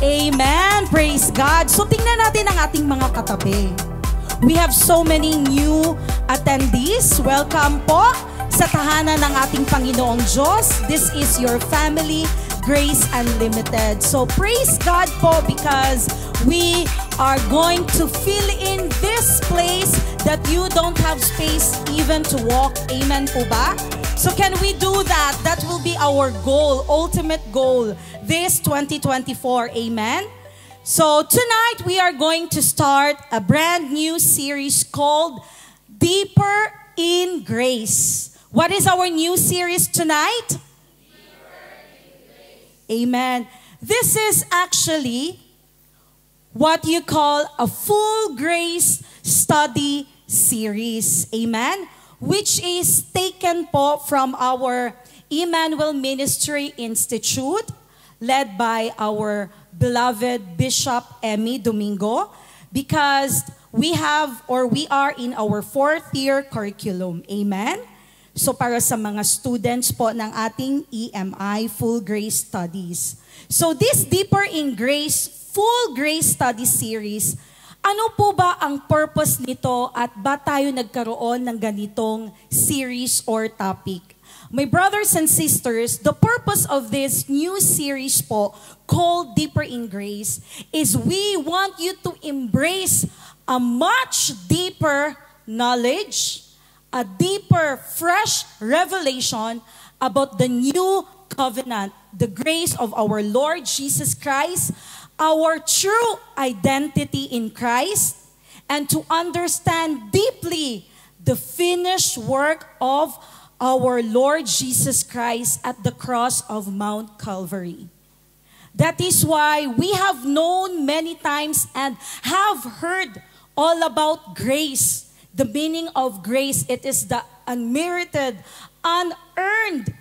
Amen. Praise God. So tingnan natin ang ating mga katabi. We have so many new attendees. Welcome po sa tahanan ng ating Panginoong Diyos. This is your family, Grace Unlimited. So praise God po because we are going to fill in this place that you don't have space even to walk. Amen po ba? So can we do that? That will be our goal, ultimate goal, this 2024. Amen? So tonight we are going to start a brand new series called Deeper in Grace. What is our new series tonight? Deeper in Grace. Amen. This is actually what you call a full grace study series. Amen. Which is taken po from our Emmanuel Ministry Institute, led by our beloved Bishop Emmy Domingo, because we are in our 4th year curriculum. Amen? So para sa mga students po ng ating EMI, Full Grace Studies. So this Deeper in Grace, Full Grace Study Series, ano po ba ang purpose nito at ba tayo nagkaroon ng ganitong series or topic? My brothers and sisters, the purpose of this new series po called Deeper in Grace is we want you to embrace a much deeper knowledge, a deeper, fresh revelation about the new covenant, the grace of our Lord Jesus Christ, our true identity in Christ, and to understand deeply the finished work of our Lord Jesus Christ at the cross of Mount Calvary. That is why we have known many times and have heard all about grace. The meaning of grace, it is the unmerited, unearned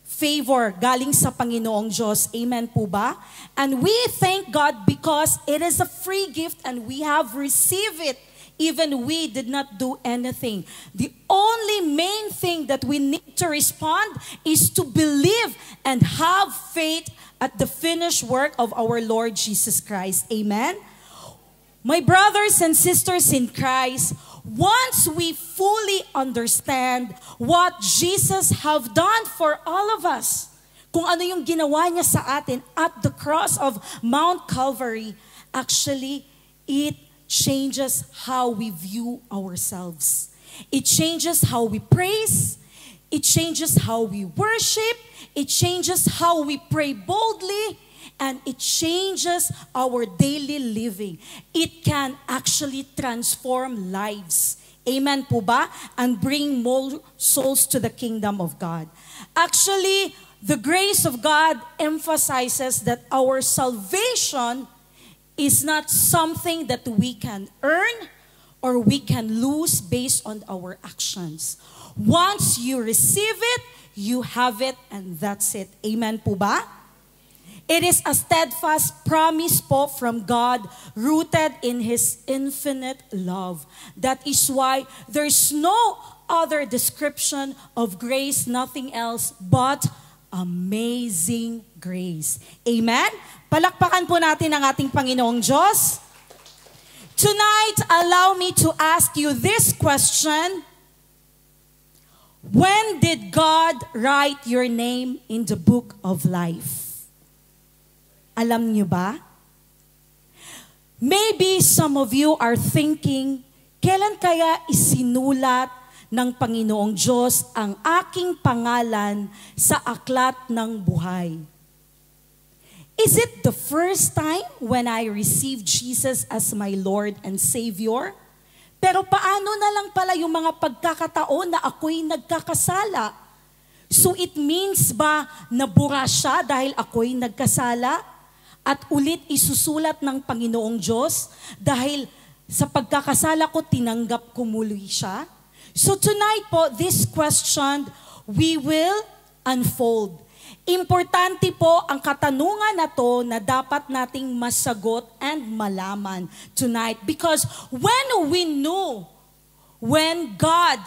favor galing sa Panginoong Diyos. Amen po ba? And we thank God because it is a free gift and we have received it. Even we did not do anything. The only main thing that we need to respond is to believe and have faith at the finished work of our Lord Jesus Christ. Amen? My brothers and sisters in Christ, once we fully understand what Jesus have done for all of us, kung ano yung ginawa niya sa atin at the cross of Mount Calvary, actually, it changes how we view ourselves. It changes how we praise. It changes how we worship. It changes how we pray boldly. And it changes our daily living. It can actually transform lives. Amen po ba? And bring more souls to the kingdom of God. Actually, the grace of God emphasizes that our salvation is not something that we can earn or we can lose based on our actions. Once you receive it, you have it, and that's it. Amen po ba? It is a steadfast promise po from God, rooted in His infinite love. That is why there's no other description of grace, nothing else but amazing grace. Amen? Palakpakan po natin ang ating Panginoong Diyos. Tonight, allow me to ask you this question. When did God write your name in the book of life? Alam niyo ba? Maybe some of you are thinking, kailan kaya isinulat ng Panginoong Diyos ang aking pangalan sa aklat ng buhay? Is it the first time when I received Jesus as my Lord and Savior? Pero paano na lang pala yung mga pagkakataon na ako'y nagkakasala? So it means ba nabura siya dahil ako'y nagkasala? At ulit isusulat ng Panginoong Diyos dahil sa pagkakasala ko tinanggap ko muli siya? So tonight po, this question we will unfold. Importante po ang katanungan na to na dapat nating masagot and malaman tonight. Because when God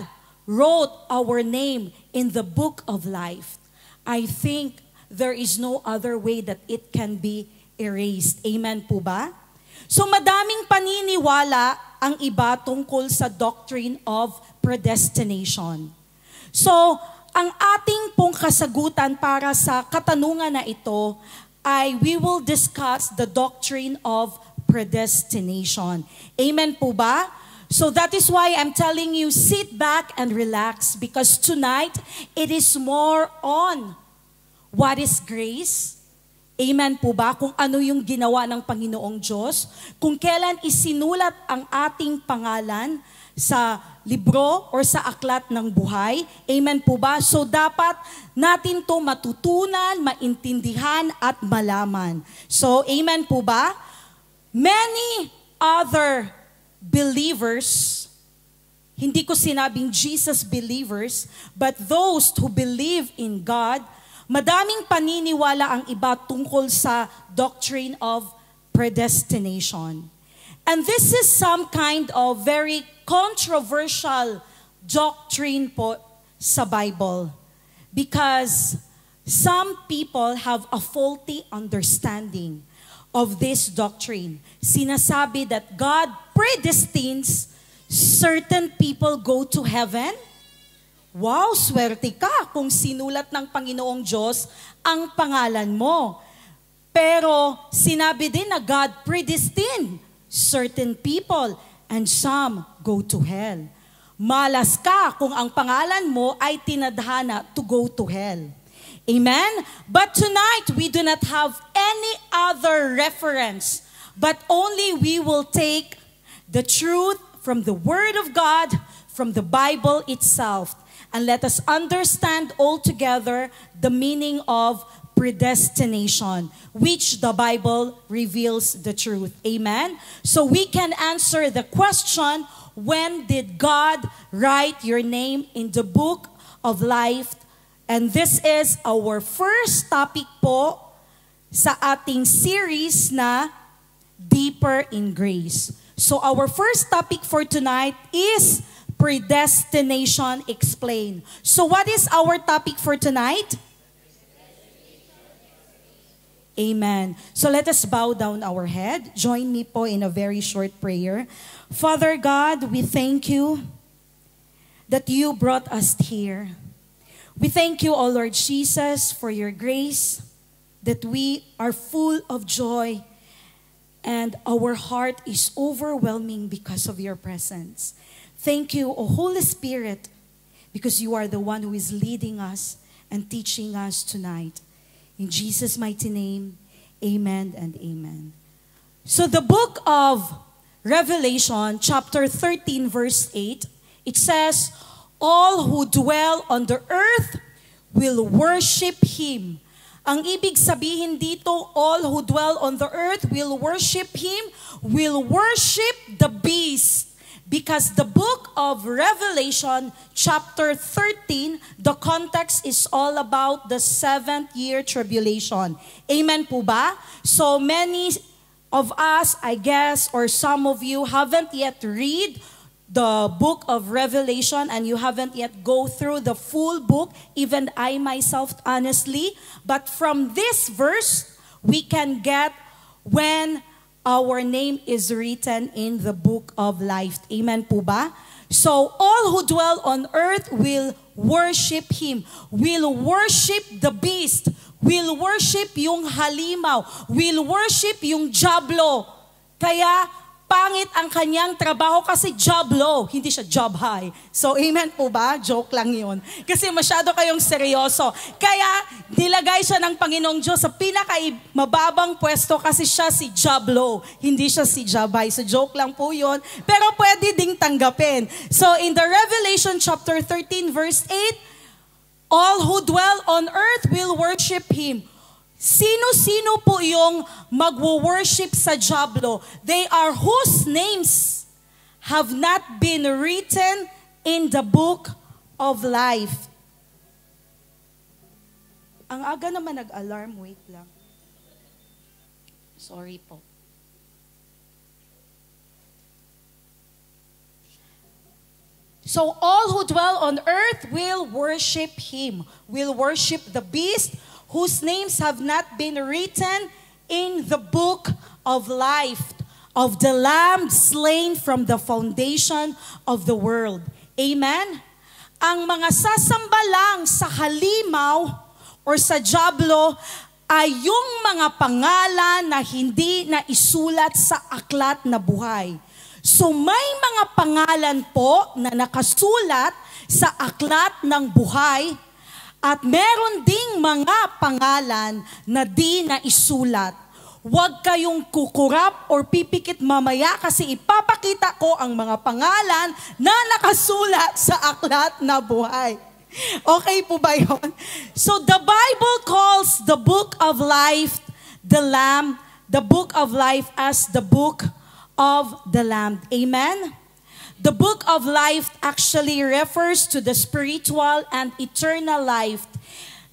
wrote our name in the book of life, I think there is no other way that it can be erased. Amen po ba? So madaming paniniwala ang iba tungkol sa doctrine of predestination. So, ang ating pong kasagutan para sa katanungan na ito ay we will discuss the doctrine of predestination. Amen po ba? So that is why I'm telling you, sit back and relax because tonight, it is more on what is grace. Amen po ba? Kung ano yung ginawa ng Panginoong Diyos, kung kailan isinulat ang ating pangalan sa libro or sa aklat ng buhay. Amen po ba? So dapat natin to matutunan, maintindihan at malaman. So amen po ba? Many other believers, hindi ko sinabing Jesus believers, but those who believe in God, madaming paniniwala ang iba tungkol sa doctrine of predestination. And this is some kind of very controversial doctrine po sa Bible because some people have a faulty understanding of this doctrine. Sinasabi that God predestines certain people go to heaven. Wow, swerte ka kung sinulat ng Panginoong Diyos ang pangalan mo. Pero sinabi din na God predestined certain people and some go to hell. Malas ka kung ang pangalan mo ay tinadhana to go to hell. Amen? But tonight, we do not have any other reference, but only we will take the truth from the Word of God, from the Bible itself, and let us understand altogether the meaning of predestination, which the Bible reveals the truth. Amen? So we can answer the question, when did God write your name in the book of life? And this is our first topic po sa ating series na Deeper in Grace. So our first topic for tonight is predestination explained. So what is our topic for tonight? Amen. So let us bow down our head. Join me po in a very short prayer. Father God, we thank you that you brought us here. We thank you, O Lord Jesus, for your grace, that we are full of joy and our heart is overwhelming because of your presence. Thank you, O Holy Spirit, because you are the one who is leading us and teaching us tonight. In Jesus' mighty name, amen and amen. So the book of Revelation, chapter 13, verse 8, it says, all who dwell on the earth will worship Him. Ang ibig sabihin dito, all who dwell on the earth will worship Him, will worship the beast. Because the book of Revelation, chapter 13, the context is all about the 7th year tribulation. Amen po ba? So many of us, I guess, or some of you haven't yet read the book of Revelation and you haven't yet go through the full book, even I myself honestly. But from this verse, we can get when our name is written in the book of life. Amen po ba? So all who dwell on earth will worship Him, will worship the beast, will worship yung halimaw, will worship yung diablo. Kaya pangit ang kanyang trabaho kasi job low, hindi siya job high. So, amen po ba? Joke lang yun. Kasi masyado kayong seryoso. Kaya, nilagay siya ng Panginoong Diyos sa pinakamababang pwesto kasi siya si job low. Hindi siya si job high. So, joke lang po yun. Pero pwede ding tanggapin. So, in the Revelation chapter 13 verse 8, all who dwell on earth will worship Him. Sino-sino po yung magwo-worship sa diablo? They are whose names have not been written in the book of life. Ang aga naman nag-alarm. Wait lang. Sorry po. So all who dwell on earth will worship Him, will worship the beast, whose names have not been written in the book of life of the Lamb slain from the foundation of the world. Amen? Ang mga sasamba lang sa halimaw or sa dyablo ay yung mga pangalan na hindi na isulat sa aklat na buhay. So may mga pangalan po na nakasulat sa aklat ng buhay at meron ding mga pangalan na di na isulat. Huwag kayong kukurap or pipikit mamaya kasi ipapakita ko ang mga pangalan na nakasulat sa aklat na buhay. Okay po ba yun? So the Bible calls the book of life, the Lamb, the book of life as the book of the Lamb. Amen? The book of life actually refers to the spiritual and eternal life.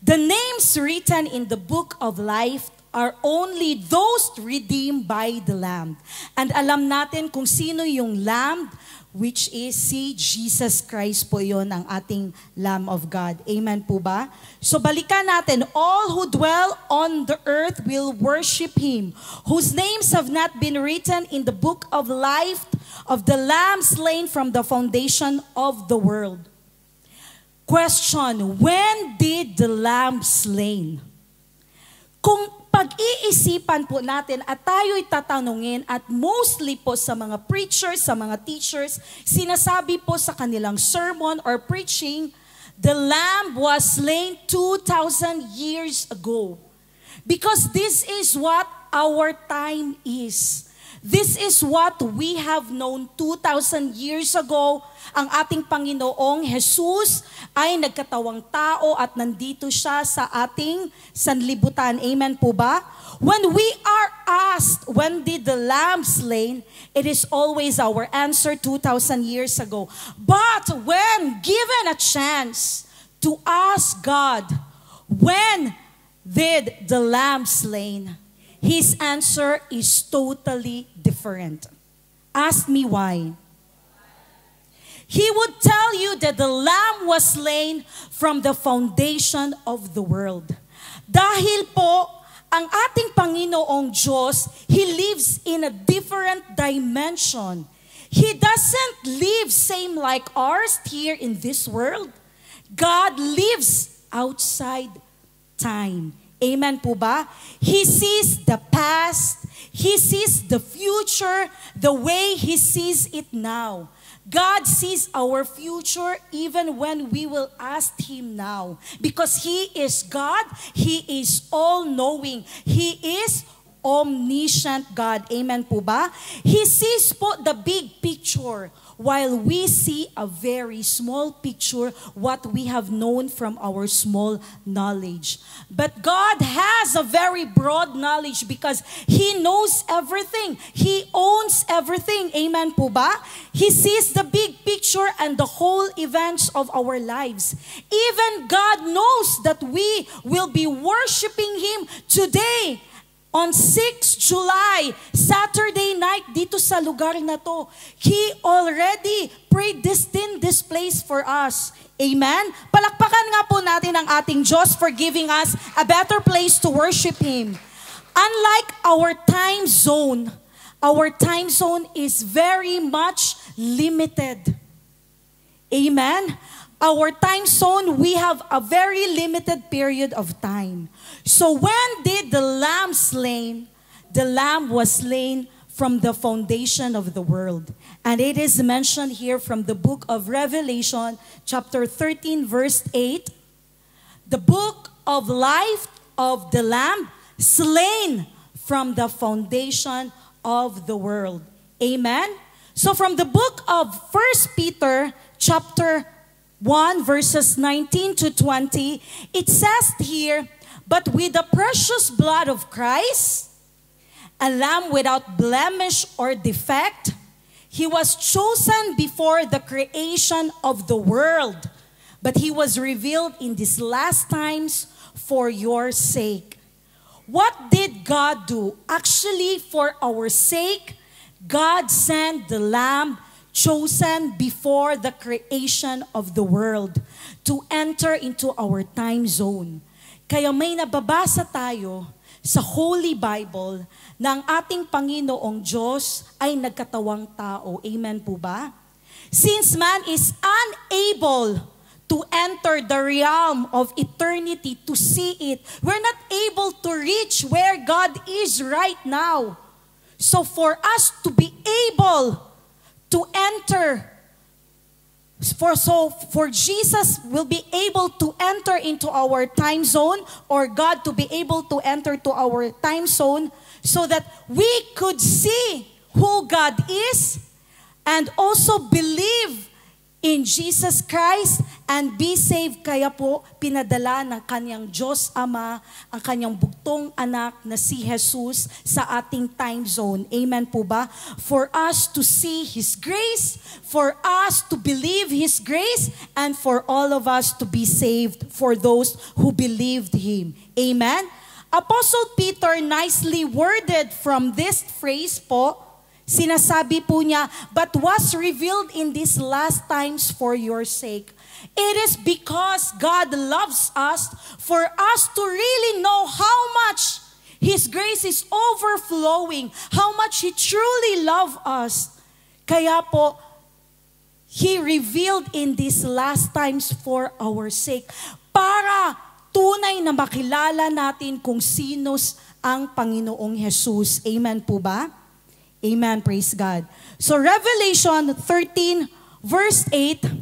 The names written in the book of life are only those redeemed by the Lamb. And alam natin kung sino yung Lamb, which is si Jesus Christ po yon ang ating Lamb of God. Amen po ba? So balikan natin, all who dwell on the earth will worship Him, whose names have not been written in the book of life of the Lamb slain from the foundation of the world. Question, when did the Lamb slain? Kung pag-iisipan po natin at tayo'y tatanungin at mostly po sa mga preachers, sa mga teachers, sinasabi po sa kanilang sermon or preaching, the Lamb was slain 2,000 years ago. Because this is what our time is. This is what we have known 2,000 years ago. Ang ating Panginoong Jesus ay nagkatawang tao at nandito siya sa ating sanlibutan. Amen po ba? When we are asked, when did the Lamb slain? It is always our answer 2,000 years ago. But when given a chance to ask God, when did the Lamb slain? His answer is totally different. Ask me why. He would tell you that the Lamb was slain from the foundation of the world. Dahil po, ang ating Panginoong Diyos, He lives in a different dimension. He doesn't live same like ours here in this world. God lives outside time. Amen po ba? He sees the past. He sees the future the way He sees it now. God sees our future even when we will ask Him now. Because He is God. He is all-knowing. He is omniscient God. Amen po ba? He sees po the big picture while we see a very small picture what we have known from our small knowledge. But God has a very broad knowledge because He knows everything. He owns everything. Amen po ba? He sees the big picture and the whole events of our lives. Even God knows that we will be worshiping Him today. On 6 July, Saturday night, dito sa lugar na to, He already predestined this place for us. Amen? Palakpakan nga po natin ang ating Diyos for giving us a better place to worship Him. Unlike our time zone is very much limited. Amen? Our time zone, we have a very limited period of time. So when did the Lamb slain? The Lamb was slain from the foundation of the world. And it is mentioned here from the book of Revelation, chapter 13, verse 8. The book of life of the Lamb slain from the foundation of the world. Amen? So from the book of 1 Peter, chapter 1 verses 19 to 20, it says here, but with the precious blood of Christ, a lamb without blemish or defect, He was chosen before the creation of the world, but He was revealed in these last times for your sake. What did God do? Actually, for our sake, God sent the Lamb chosen before the creation of the world to enter into our time zone. Kaya may nababasa tayo sa Holy Bible na ang ating Panginoong Diyos ay nagkatawang tao. Amen po ba? Since man is unable to enter the realm of eternity to see it, we're not able to reach where God is right now. So for us to be able to enter, for Jesus will be able to enter into our time zone, or God to be able to enter to our time zone, so that we could see who God is and also believe in Jesus Christ and be saved. Kaya po, pinadala ng kanyang Diyos Ama ang kanyang bugtong anak na si Jesus sa ating time zone. Amen po ba? For us to see His grace, for us to believe His grace, and for all of us to be saved for those who believed Him. Amen? Apostle Peter nicely worded from this phrase po, sinasabi po niya, but was revealed in these last times for your sake. It is because God loves us, for us to really know how much His grace is overflowing, how much He truly loves us. Kaya po, He revealed in these last times for our sake, para tunay na makilala natin kung sinos ang Panginoong Jesus. Amen po ba? Amen, praise God. So Revelation 13 verse 8,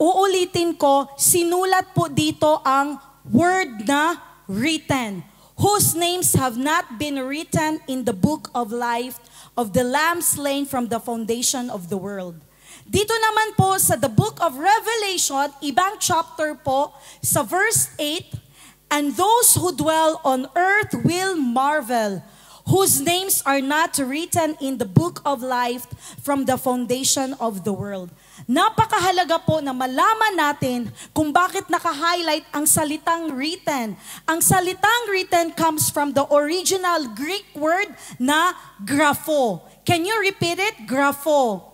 uulitin ko, sinulat po dito ang word na written, whose names have not been written in the book of life of the Lamb slain from the foundation of the world. Dito naman po sa the book of Revelation, ibang chapter po, sa verse 8, and those who dwell on earth will marvel, whose names are not written in the book of life from the foundation of the world. Napakahalaga po na malaman natin kung bakit naka-highlight ang salitang written. Ang salitang written comes from the original Greek word na grapho. Can you repeat it? Grapho.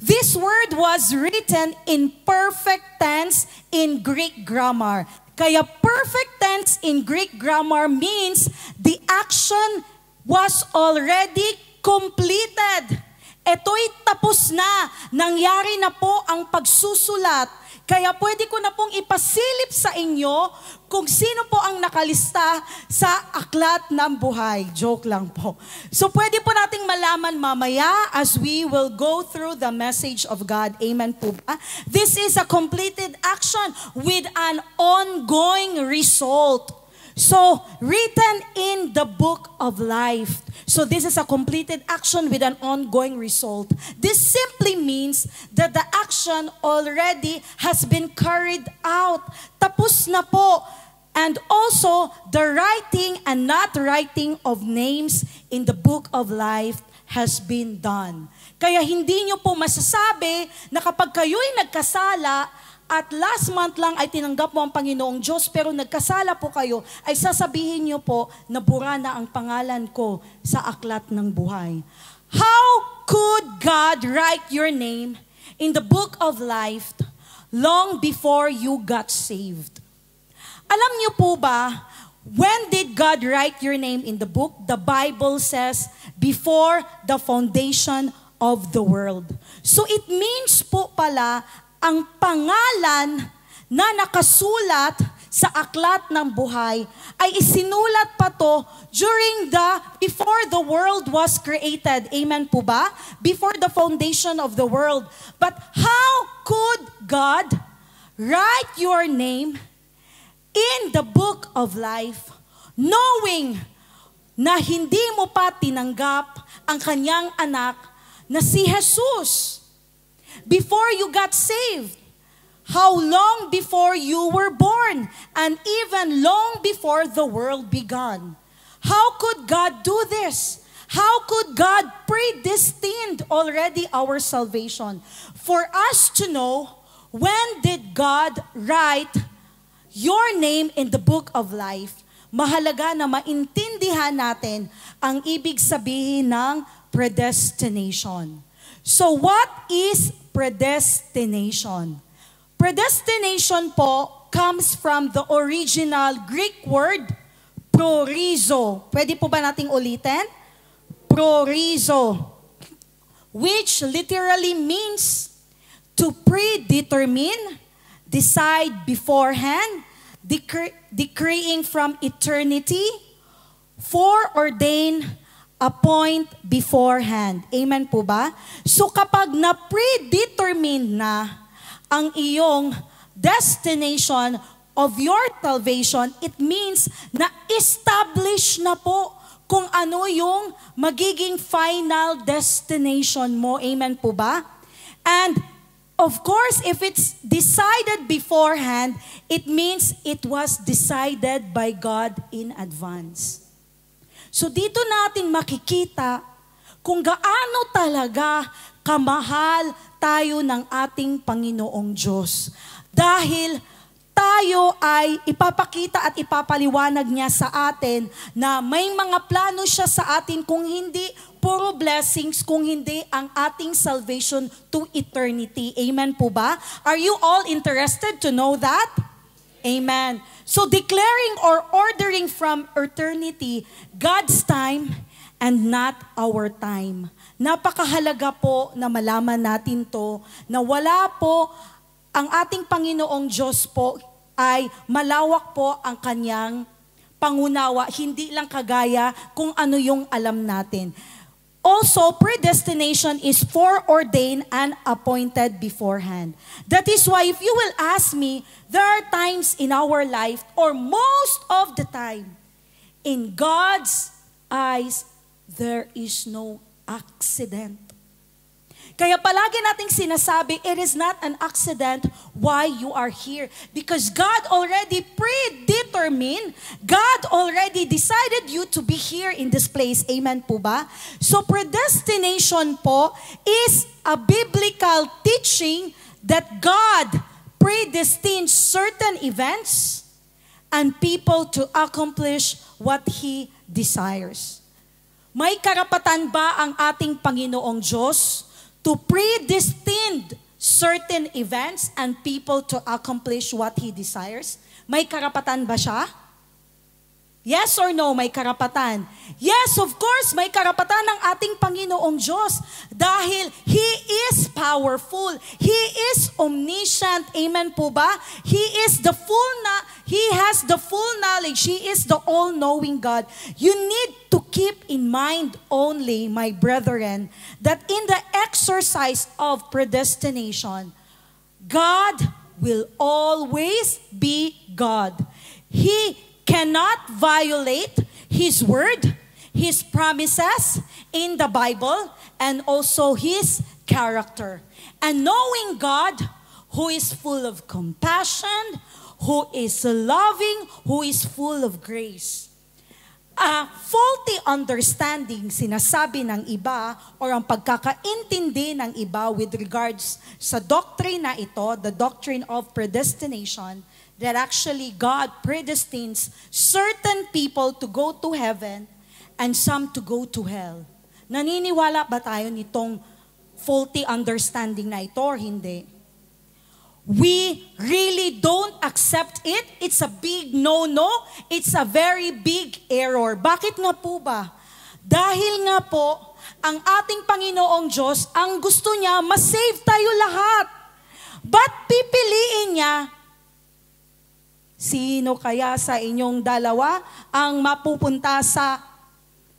This word was written in perfect tense in Greek grammar. Kaya perfect tense in Greek grammar means the action was already completed. Ito'y tapos na. Nangyari na po ang pagsusulat. Kaya pwede ko na pong ipasilip sa inyo kung sino po ang nakalista sa aklat ng buhay. Joke lang po. So pwede po nating malaman mamaya as we will go through the message of God. Amen po ba? This is a completed action with an ongoing result. So, written in the book of life. So this is a completed action with an ongoing result. This simply means that the action already has been carried out. Tapos na po. And also, the writing and not writing of names in the book of life has been done. Kaya hindi nyo po masasabi na kapag kayo'y nagkasala, at last month lang ay tinanggap mo ang Panginoong Diyos, pero nagkasala po kayo, ay sasabihin niyo po na bura na ang pangalan ko sa aklat ng buhay. How could God write your name in the book of life long before you got saved? Alam niyo po ba, when did God write your name in the book? The Bible says, before the foundation of the world. So it means po pala, ang pangalan na nakasulat sa aklat ng buhay ay isinulat pa to before the world was created. Amen po ba? Before the foundation of the world. But how could God write your name in the book of life knowing na hindi mo pa tinanggap ang kanyang anak na si Jesus? Before you got saved, how long before you were born, and even long before the world began. How could God do this? How could God predestined already our salvation? For us to know, when did God write your name in the book of life, mahalaga na maintindihan natin ang ibig sabihin ng predestination. So what is predestination? Predestination po comes from the original Greek word prorizo. Pwede po ba nating ulitin? Prorizo, which literally means to predetermine, decide beforehand, decreeing from eternity, foreordain, appoint beforehand. Amen po ba? So kapag na-predetermine na ang iyong destination of your salvation, it means na establish na po kung ano yung magiging final destination mo. Amen po ba? And of course, if it's decided beforehand, it means it was decided by God in advance. So dito natin makikita kung gaano talaga kamahal tayo ng ating Panginoong Diyos. Dahil tayo ay ipapakita at ipapaliwanag niya sa atin na may mga plano siya sa atin, kung hindi puro blessings, kung hindi ang ating salvation to eternity. Amen po ba? Are you all interested to know that? Amen. So declaring or ordering from eternity, God's time and not our time. Napakahalaga po na malaman natin to, na wala po ang ating Panginoong Diyos po ay malawak po ang kanyang pangunawa, hindi lang kagaya kung ano yung alam natin. Also, predestination is foreordained and appointed beforehand. That is why if you will ask me, there are times in our life, or most of the time, in God's eyes, there is no accident. Kaya palagi nating sinasabi, it is not an accident why you are here. Because God already predetermined, God already decided you to be here in this place. Amen po ba? So predestination po is a biblical teaching that God predestined certain events and people to accomplish what He desires. May karapatan ba ang ating Panginoong Diyos to predestine certain events and people to accomplish what He desires? May karapatan ba siya? Yes or no, may karapatan? Yes, of course, may karapatan ng ating Panginoong Diyos dahil He is powerful. He is omniscient. Amen po ba? He has the full knowledge. He is the all-knowing God. You need to keep in mind only, my brethren, that in the exercise of predestination, God will always be God. He cannot violate His word, His promises in the Bible, and also His character. And knowing God, who is full of compassion, who is loving, who is full of grace. A faulty understanding, sinasabi ng iba, or ang pagkakaintindi ng iba with regards sa doctrine na ito, the doctrine of predestination, that actually God predestines certain people to go to heaven and some to go to hell. Naniniwala ba tayo nitong faulty understanding na ito or hindi? We really don't accept it. It's a big no-no. It's a very big error. Bakit nga po ba? Dahil nga po, ang ating Panginoong Diyos, ang gusto niya, masave tayo lahat. But pipiliin niya, sino kaya sa inyong dalawa ang mapupunta sa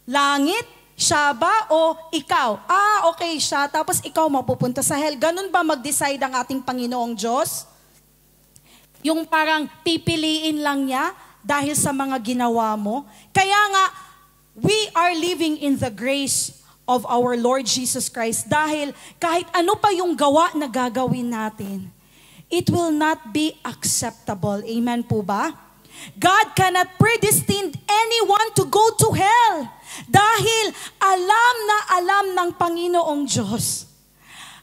langit? Siya ba o ikaw? Okay, siya. Tapos ikaw mapupunta sa hell. Ganun ba mag-decide ang ating Panginoong Diyos? Yung parang pipiliin lang niya dahil sa mga ginawa mo? Kaya nga, we are living in the grace of our Lord Jesus Christ dahil kahit ano pa yung gawa na gagawin natin, it will not be acceptable. Amen po ba? God cannot predestine anyone to go to hell dahil alam ng Panginoong Diyos.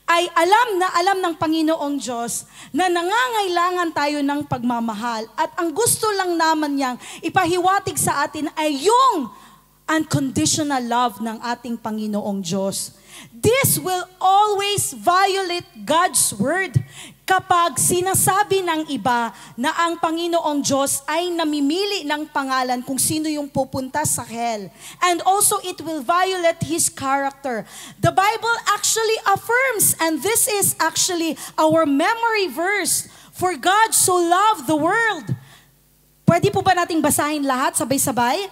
Alam ng Panginoong Diyos na nangangailangan tayo ng pagmamahal at ang gusto lang naman niyang ipahiwatig sa atin ay yung unconditional love ng ating Panginoong Diyos. This will always violate God's word. kapag sinasabi ng iba na ang Panginoong Diyos ay namimili ng pangalan kung sino yung pupunta sa hell. And also it will violate His character. The Bible actually affirms, and this is actually our memory verse, for God so loved the world. Pwede po ba nating basahin lahat sabay-sabay?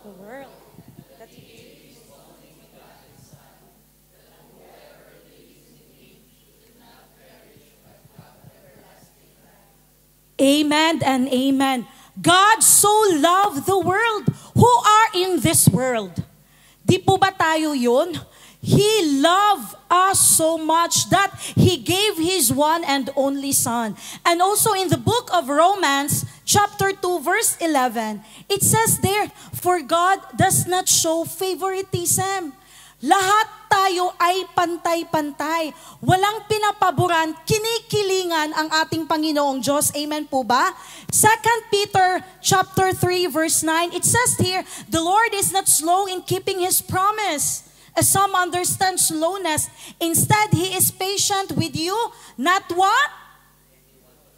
The world. Amen and amen. God so loved the world. Who are in this world? Di po ba tayo yun? He loved us so much that He gave His one and only Son. And also in the book of Romans, chapter 2, verse 11, it says there, for God does not show favoritism. Lahat tayo ay pantay-pantay. Walang pinapaboran, kinikilingan ang ating Panginoong Diyos. Amen po ba? 2 Peter chapter 3 verse 9, it says here, the Lord is not slow in keeping His promise, as some understand slowness. Instead, He is patient with you, not what?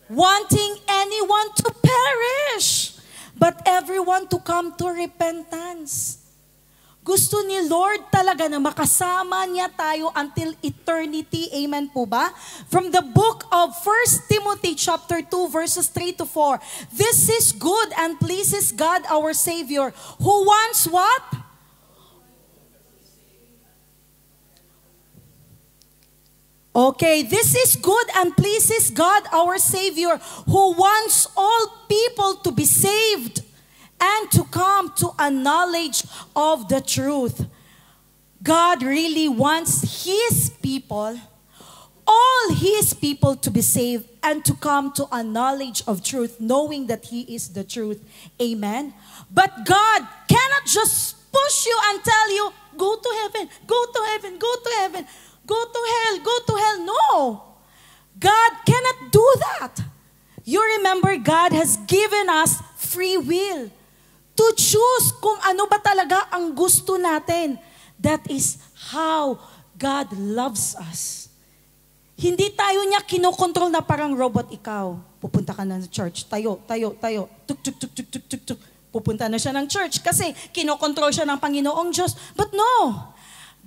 Wanting anyone to perish, but everyone to come to repentance. Gusto ni Lord talaga na makasama niya tayo until eternity. Amen po ba? From the book of 1 Timothy chapter 2 verses 3 to 4. This is good and pleases God our Savior, who wants what? Okay, this is good and pleases God our Savior, who wants all people to be saved and to come to a knowledge of the truth. God really wants His people, all His people, to be saved and to come to a knowledge of truth, knowing that He is the truth. Amen? But God cannot just push you and tell you, go to heaven, go to heaven, go to heaven, go to hell, go to hell. No. God cannot do that. You remember, God has given us free will to choose kung ano ba talaga ang gusto natin. That is how God loves us. Hindi tayo niya kinokontrol na parang robot. Ikaw, pupunta ka na sa church. Tayo. Tuk, tuk, tuk, tuk, tuk, tuk, tuk. Pupunta na siya ng church kasi kinokontrol siya ng Panginoong Diyos. But no,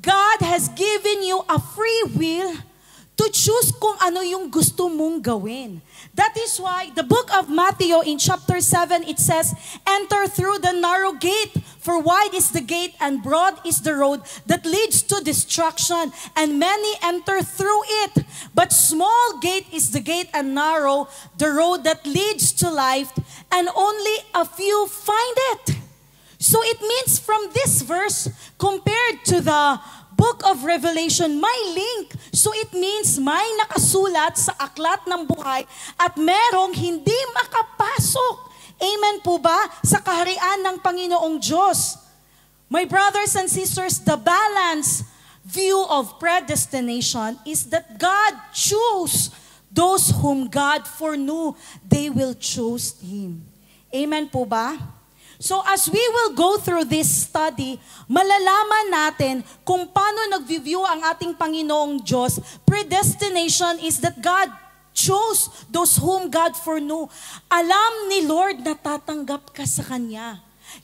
God has given you a free will to choose kung ano yung gusto mong gawin. That is why the book of Matthew in chapter 7, it says, enter through the narrow gate, for wide is the gate and broad is the road that leads to destruction, and many enter through it. But small gate is the gate and narrow the road that leads to life, and only a few find it. So it means from this verse, compared to the book of Revelation, may link. So it means may nakasulat sa aklat ng buhay at merong hindi makapasok. Amen po ba? Sa kaharian ng Panginoong Diyos. My brothers and sisters, the balanced view of predestination is that God chose those whom God foreknew, they will choose Him. Amen po ba? So as we will go through this study, malalaman natin kung paano nag-view ang ating Panginoong Diyos. Predestination is that God chose those whom God foreknew. Alam ni Lord na tatanggap ka sa Kanya.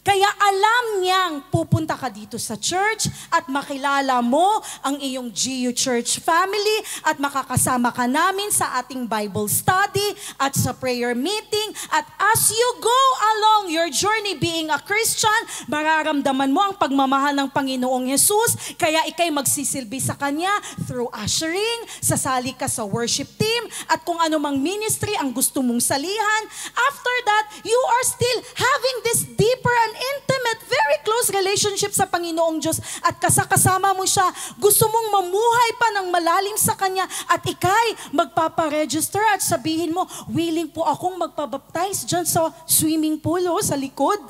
Kaya alam niyang pupunta ka dito sa church at makilala mo ang iyong GU Church family at makakasama ka namin sa ating Bible study at sa prayer meeting. At as you go along your journey being a Christian, mararamdaman mo ang pagmamahal ng Panginoong Jesus. Kaya ikay magsisilbi sa Kanya through ushering, sasali ka sa worship team, at kung anumang ministry ang gusto mong salihan. After that, you are still having this deeper and intimate, very close relationship sa Panginoong Diyos at kasama mo siya. Gusto mong mamuhay pa ng malalim sa Kanya at ikay magpaparegister at sabihin mo, willing po akong magpabaptize dyan sa swimming pool sa likod.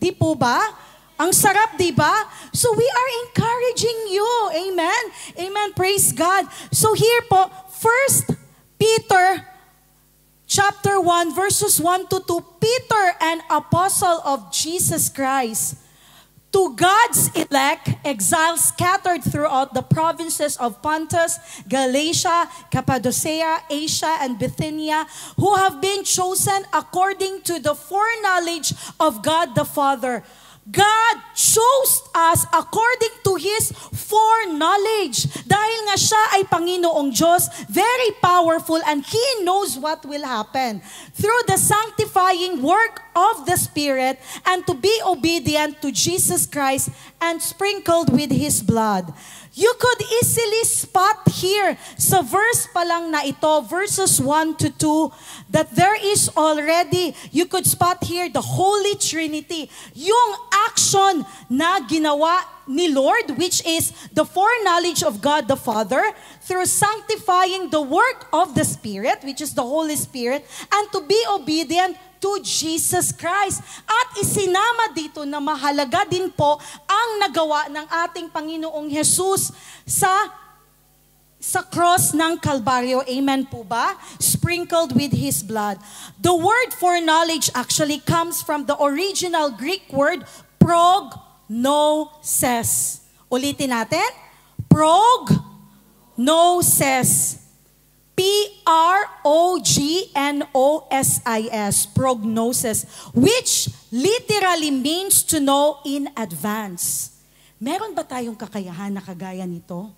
Di po ba? Ang sarap, di ba? So we are encouraging you. Amen? Amen. Praise God. So here po, 1 Peter Chapter 1, verses 1 to 2, Peter, an apostle of Jesus Christ, To God's elect, exiles scattered throughout the provinces of Pontus, Galatia, Cappadocia, Asia, and Bithynia, who have been chosen according to the foreknowledge of God the Father. God chose us according to His foreknowledge. Dahil nga siya ay Panginoong Diyos, very powerful, and He knows what will happen. Through the sanctifying work of the Spirit, and to be obedient to Jesus Christ and sprinkled with His blood. You could easily spot here sa verse pa lang na ito, verses 1 to 2, that there is already, you could spot here the Holy Trinity. Yung action na ginawa ni Lord, which is the foreknowledge of God the Father, through sanctifying the work of the Spirit, which is the Holy Spirit, and to be obedient to Jesus Christ. At isinama dito na mahalaga din po ang nagawa ng ating Panginoong Jesus sa cross ng Kalbaryo. Amen po ba? Sprinkled with His blood. The word foreknowledge actually comes from the original Greek word prognosis. Ulitin natin. Prognosis. Prognosis, prognosis, which literally means to know in advance. Meron ba tayong kakayahan na kagaya nito?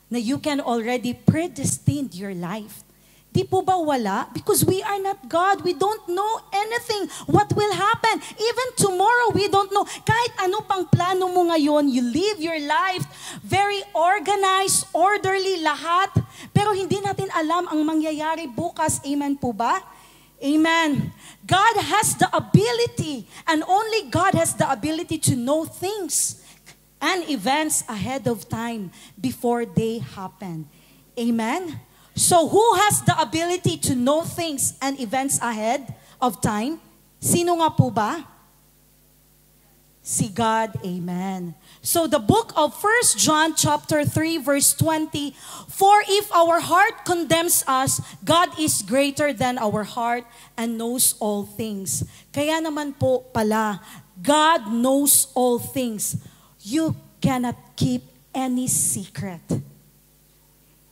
Na you can already predestine your life. Di po ba wala? Because we are not God. We don't know anything what will happen. Even tomorrow, we don't know. Kahit ano pang plano mo ngayon, you live your life very organized, orderly, lahat. Pero hindi natin alam ang mangyayari bukas. Amen po ba? Amen. God has the ability, and only God has the ability to know things and events ahead of time before they happen. Amen? So who has the ability to know things and events ahead of time? Sino nga po ba? Si God. Amen. So the book of 1 John chapter 3 verse 20, for if our heart condemns us, God is greater than our heart and knows all things. Kaya naman po pala, God knows all things. You cannot keep any secret.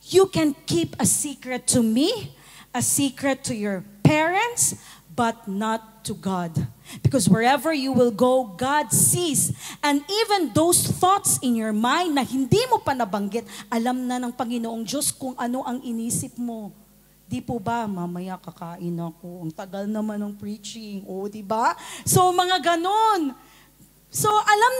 You can keep a secret to me, a secret to your parents, but not to God. Because wherever you will go, God sees. And even those thoughts in your mind na hindi mo pa nabanggit, alam na ng Panginoong Diyos kung ano ang inisip mo. Di po ba, mamaya kakain ako, ang tagal naman ng preaching, o di ba? So mga ganon. So alam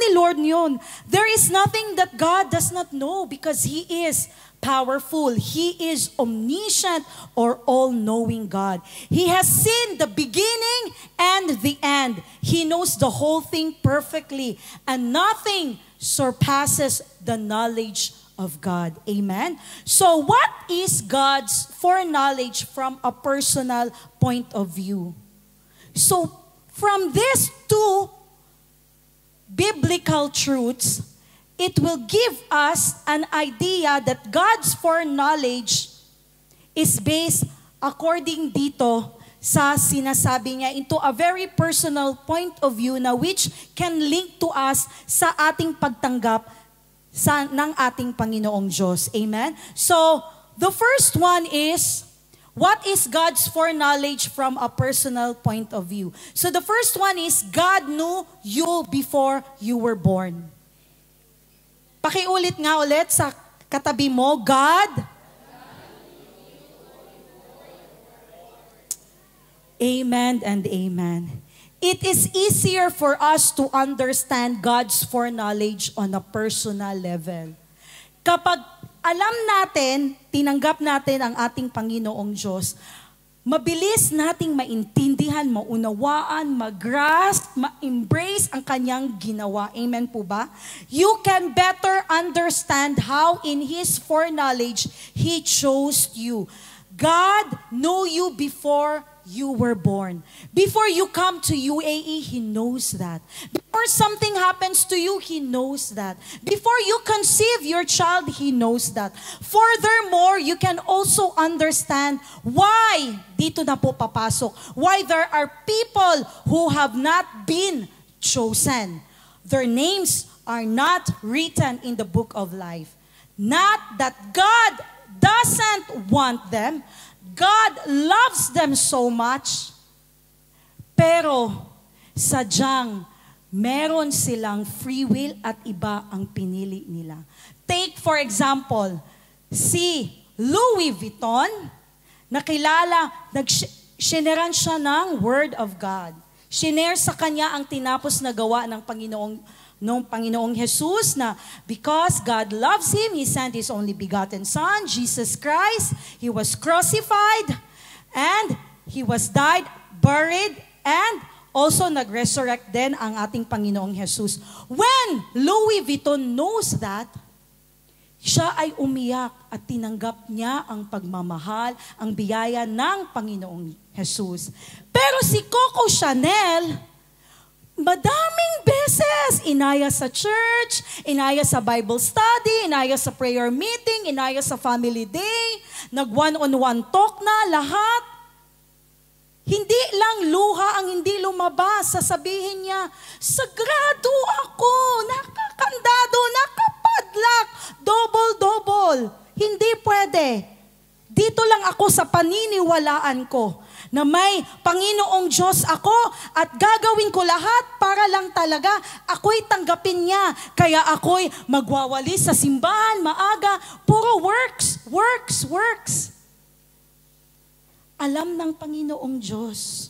ni Lord yun. There is nothing that God does not know because He is powerful. He is omniscient or all-knowing God. He has seen the beginning and the end. He knows the whole thing perfectly, and nothing surpasses the knowledge of God. Amen? So what is God's foreknowledge from a personal point of view? So from these two biblical truths, it will give us an idea that God's foreknowledge is based according dito sa sinasabi niya into a very personal point of view na which can link to us sa ating pagtanggap ng ating Panginoong Diyos. Amen? So, the first one is, what is God's foreknowledge from a personal point of view? So the first one is, God knew you before you were born. Pakiulit nga ulit sa katabi mo, God. Amen and amen. It is easier for us to understand God's foreknowledge on a personal level. Kapag alam natin, tinanggap natin ang ating Panginoong Diyos, mabilis nating maintindihan, maunawaan, mag-grasp, ma-embrace ang kanyang ginawa. Amen po ba? You can better understand how in His foreknowledge, He chose you. God knew you before you were born. Before you come to UAE, He knows that. Before something happens to you, He knows that. Before you conceive your child, He knows that. Furthermore, you can also understand why, dito na po papasok, why there are people who have not been chosen. Their names are not written in the book of life. Not that God doesn't want them. God loves them so much. Pero sadyang meron silang free will at iba ang pinili nila. Take for example, si Louis Vuitton, nakilala, shineran siya ng Word of God. Shinare sa kanya ang tinapos na gawa ng Panginoong Jesus na because God loves him, He sent His only begotten Son, Jesus Christ. He was crucified and He was died, buried, and also nag-resurrect din ang ating Panginoong Jesus. When Louis Vuitton knows that, siya ay umiyak at tinanggap niya ang pagmamahal, ang biyaya ng Panginoong Jesus. Pero si Coco Chanel, madaming beses, inaya sa church, inaya sa Bible study, inaya sa prayer meeting, inaya sa family day, nag-one-on-one talk na, lahat. Hindi lang luha ang hindi lumabas, sasabihin niya, sagrado ako, nakakandado, nakapadlak, double-double. Hindi pwede. Dito lang ako sa paniniwalaan ko na may Panginoong Diyos ako at gagawin ko lahat para lang talaga ako'y tanggapin niya. Kaya ako'y magwawali sa simbahan, maaga, puro works, works, works. Alam ng Panginoong Diyos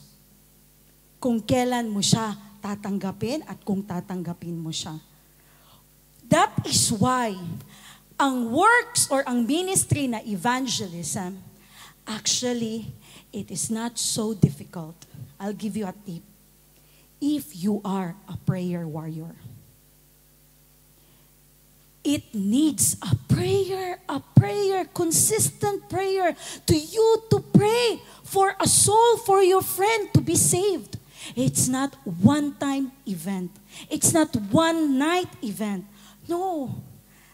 kung kailan mo siya tatanggapin at kung tatanggapin mo siya. That is why ang works or ang ministry na evangelism, actually, it is not so difficult. I'll give you a tip. If you are a prayer warrior, it needs a prayer, consistent prayer to you to pray for a soul, for your friend to be saved. It's not one-time event. It's not one-night event. No.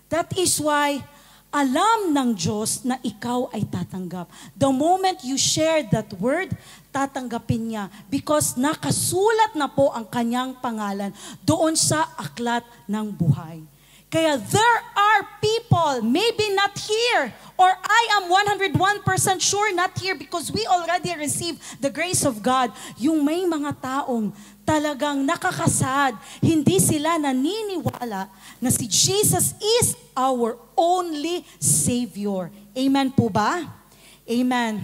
That is why alam ng Diyos na ikaw ay tatanggap. The moment you share that word, tatanggapin niya because nakasulat na po ang kanyang pangalan doon sa aklat ng buhay. Kaya there are people, maybe not here, or I am 101% sure not here because we already received the grace of God. Yung may mga taong talagang nakakasad, hindi sila naniniwala na si Jesus is our only Savior. Amen po ba? Amen.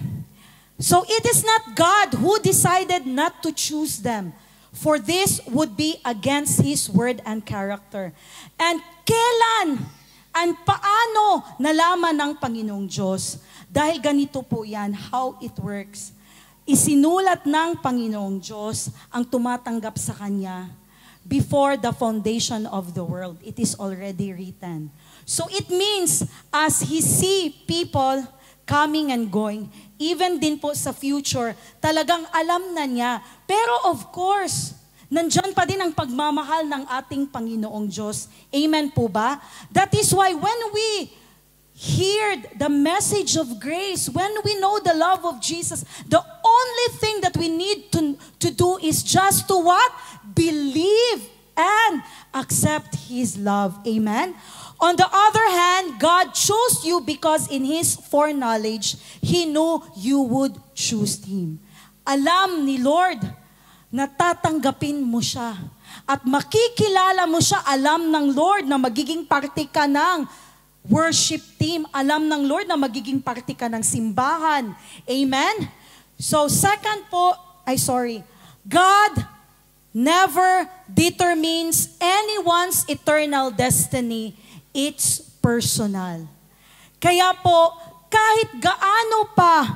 So it is not God who decided not to choose them. For this would be against His word and character. And kailan and paano nalaman ng Panginoong Diyos? Dahil ganito po yan, how it works. Isinulat ng Panginoong Diyos ang tumatanggap sa Kanya before the foundation of the world. It is already written. So it means as He see people coming and going, even din po sa future, talagang alam na niya. Pero of course, nandyan pa din ang pagmamahal ng ating Panginoong Diyos. Amen po ba? That is why when we heard the message of grace, when we know the love of Jesus, the only thing that we need to do is just to what? Believe and accept His love. Amen? On the other hand, God chose you because in His foreknowledge, He knew you would choose Him. Alam ni Lord na tatanggapin mo siya at makikilala mo siya. Alam ng Lord na magiging parte ka ng worship team. Alam ng Lord na magiging parte ka ng simbahan. Amen? So second po, God never determines anyone's eternal destiny. It's personal. Kaya po, kahit gaano pa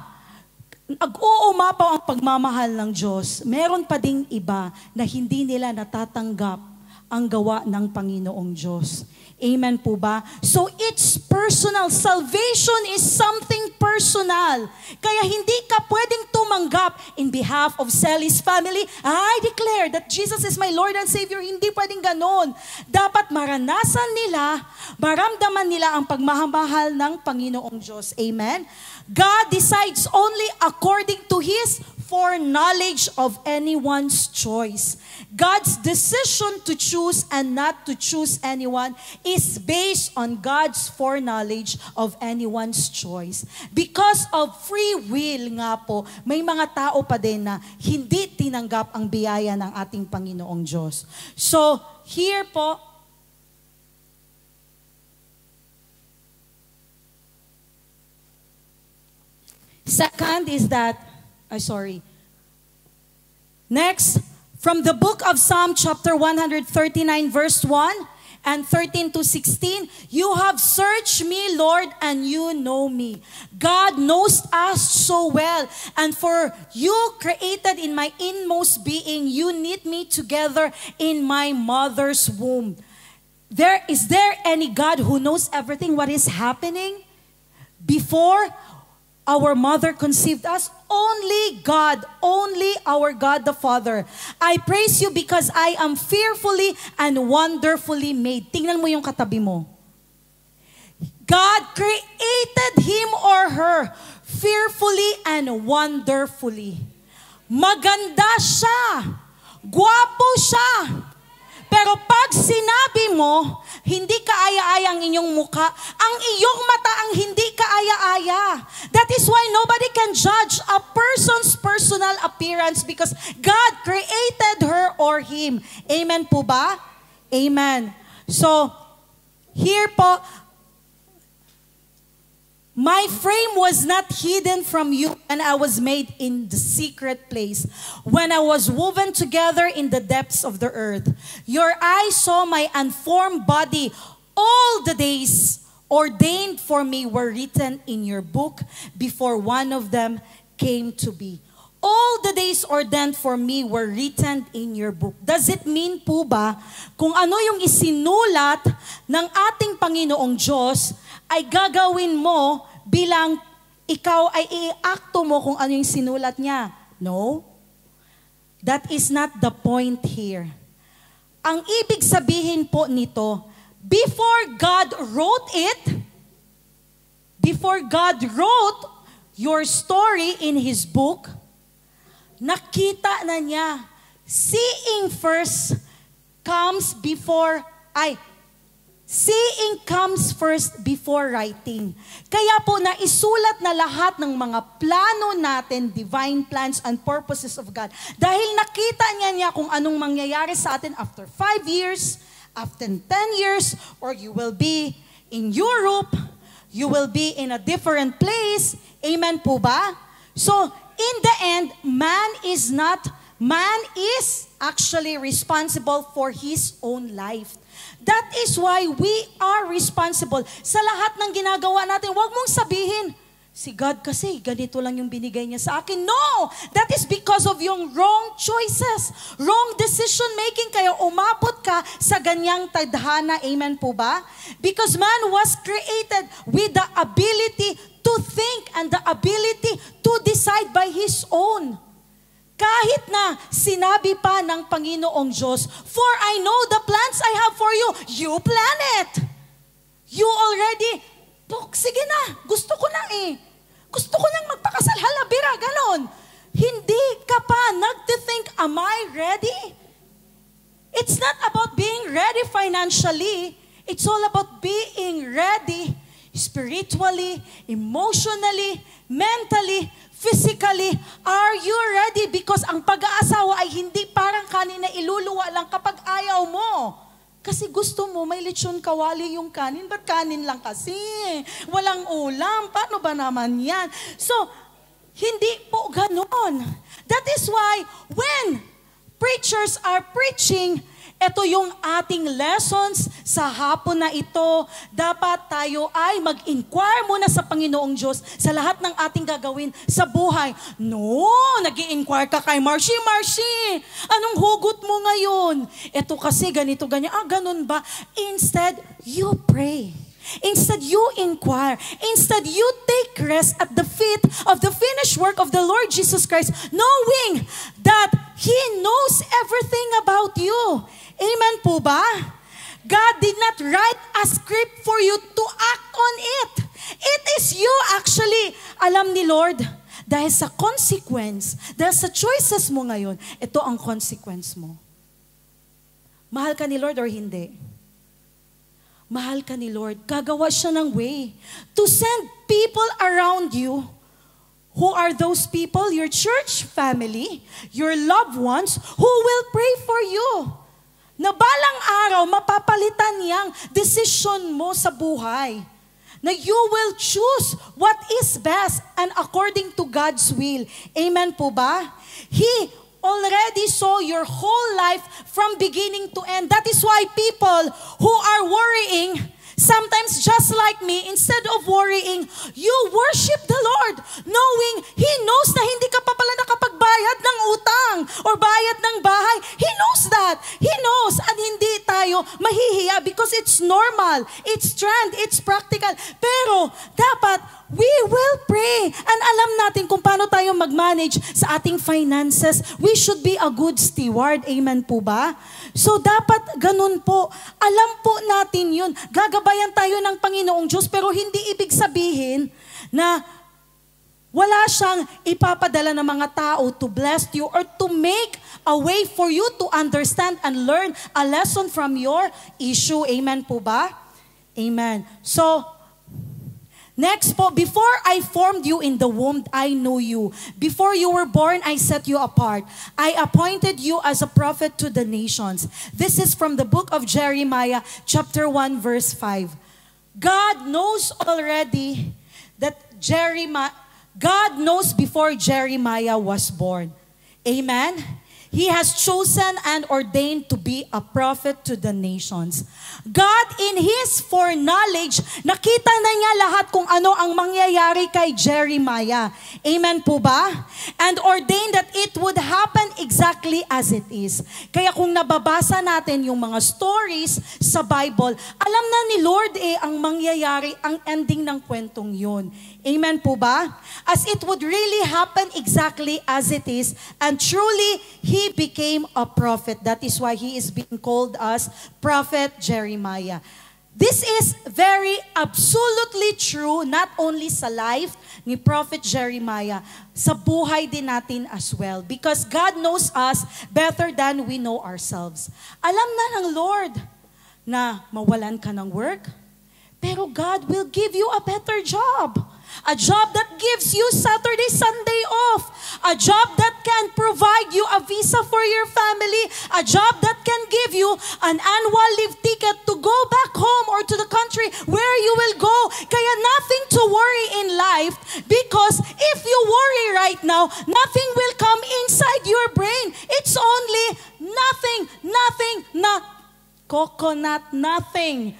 nag-uumapaw ang pagmamahal ng Diyos, meron pa ding iba na hindi nila natatanggap ang gawa ng Panginoong Diyos. Amen po ba? So it's personal. Salvation is something personal. Kaya hindi ka pwedeng tumanggap in behalf of Sally's family. I declare that Jesus is my Lord and Savior. Hindi pwedeng ganon. Dapat maranasan nila, maramdaman nila ang pagmamahal ng Panginoong Diyos. Amen? God decides only according to His foreknowledge of anyone's choice. God's decision to choose and not to choose anyone is based on God's foreknowledge of anyone's choice. Because of free will nga po, may mga tao pa din na hindi tinanggap ang biyaya ng ating Panginoong Diyos. So, here po, second is that, Next, from the book of Psalm chapter 139 verse 1 and 13 to 16, you have searched me, Lord, and you know me. God knows us so well, and for you created in my inmost being, you knit me together in my mother's womb. Is there any God who knows everything what is happening before our mother conceived us? Only God, only our God the Father. I praise you because I am fearfully and wonderfully made. Tingnan mo yung katabi mo. God created him or her fearfully and wonderfully. Maganda siya. Gwapo siya. Pero pag sinabi mo, hindi kaaya-aya ang inyong mukha, ang iyong mata ang hindi kaaya-aya. That is why nobody can judge a person's personal appearance because God created her or him. Amen po ba? Amen. So, here po, my frame was not hidden from you when I was made in the secret place, when I was woven together in the depths of the earth. Your eyes saw my unformed body. All the days ordained for me were written in your book before one of them came to be. All the days ordained for me were written in your book. Does it mean po ba kung ano yung isinulat ng ating Panginoong Diyos ay gagawin mo bilang ikaw ay i-akto mo kung ano yung sinulat niya? No. That is not the point here. Ang ibig sabihin po nito, before God wrote your story in His book, nakita na niya. Seeing comes first before writing. Kaya po naisulat na lahat ng mga plano natin, divine plans and purposes of God. Dahil nakita niya kung anong mangyayari sa atin after 5 years, after 10 years, or you will be in Europe, you will be in a different place. Amen po ba? So, in the end, man is actually responsible for his own life. That is why we are responsible sa lahat ng ginagawa natin. Huwag mong sabihin, si God kasi, ganito lang yung binigay niya sa akin. No! That is because of yung wrong choices, wrong decision making, kaya umabot ka sa ganyang tadhana. Amen po ba? Because man was created with the ability to think and the ability to decide by his own. Kahit na sinabi pa ng Panginoong Diyos, for I know the plans I have for you. You plan it. You already, sige na, gusto ko na Gusto ko nang magpakasal, halabira, ganon. Hindi ka pa nag-think, am I ready? It's not about being ready financially. It's all about being ready spiritually, emotionally, mentally, physically. Are you ready? Because ang pag-aasawa ay hindi parang kanin na iluluwa lang kapag ayaw mo. Kasi gusto mo, may lechon kawali yung kanin. Ba't kanin lang kasi? Walang ulam. Paano ba naman yan? So, hindi po ganon. That is why when preachers are preaching, ito yung ating lessons sa hapon na ito. Dapat tayo ay mag-inquire muna sa Panginoong Diyos sa lahat ng ating gagawin sa buhay. No, nag-i-inquire ka kay Marcy, anong hugot mo ngayon? Ito kasi ganito, ganyan. Ganun ba? Instead, you pray. Instead, you inquire. Instead, you take rest at the feet of the finished work of the Lord Jesus Christ, knowing that He knows everything about you. Amen po ba? God did not write a script for you to act on it. It is you actually. Alam ni Lord, Dahil sa consequence, dahil sa choices mo ngayon, ito ang consequence mo. Mahal ka ni Lord or hindi? Mahal ka ni Lord. Gagawa siya ng way to send people around you. Who are those people? Your church family, your loved ones, who will pray for you. Na balang araw, mapapalitan niyang decision mo sa buhay. Na you will choose what is best and according to God's will. Amen po ba? He already saw your whole life from beginning to end. That is why people who are worrying, sometimes just like me, instead of worrying, you worship the Lord, knowing He knows na hindi ka pa pala nakapagbayad ng utang or bayad ng bahay. He knows that. He knows. At hindi tayo mahihiya because it's normal, it's trend, it's practical. Pero dapat we will pray and alam natin kung paano tayo mag-manage sa ating finances. We should be a good steward. Amen po ba? So dapat ganun po. Alam po natin yun. Gagabayan tayo ng Panginoong Diyos pero hindi ibig sabihin na wala siyang ipapadala ng mga tao to bless you or to make a way for you to understand and learn a lesson from your issue. Amen po ba? Amen. So, next po, before I formed you in the womb, I knew you. Before you were born, I set you apart. I appointed you as a prophet to the nations. This is from the book of Jeremiah, chapter 1, verse 5. God knows already that God knows before Jeremiah was born. Amen? He has chosen and ordained to be a prophet to the nations. God, in His foreknowledge, nakita na niya lahat kung ano ang mangyayari kay Jeremiah. Amen po ba? And ordained that it would happen exactly as it is. Kaya kung nababasa natin yung mga stories sa Bible, alam na ni Lord ang mangyayari, ang ending ng kwentong yun. Amen po ba? As it would really happen exactly as it is, and truly, he became a prophet. That is why he is being called as Prophet Jeremiah. This is very absolutely true, not only sa life ni Prophet Jeremiah, sa buhay din natin as well. Because God knows us better than we know ourselves. Alam na ng Lord na mawalan ka ng work, pero God will give you a better job. A job that gives you Saturday, Sunday off. A job that can provide you a visa for your family. A job that can give you an annual leave ticket to go back home or to the country where you will go. Kaya nothing to worry in life because if you worry right now, nothing will come inside your brain. It's only coconut, nothing.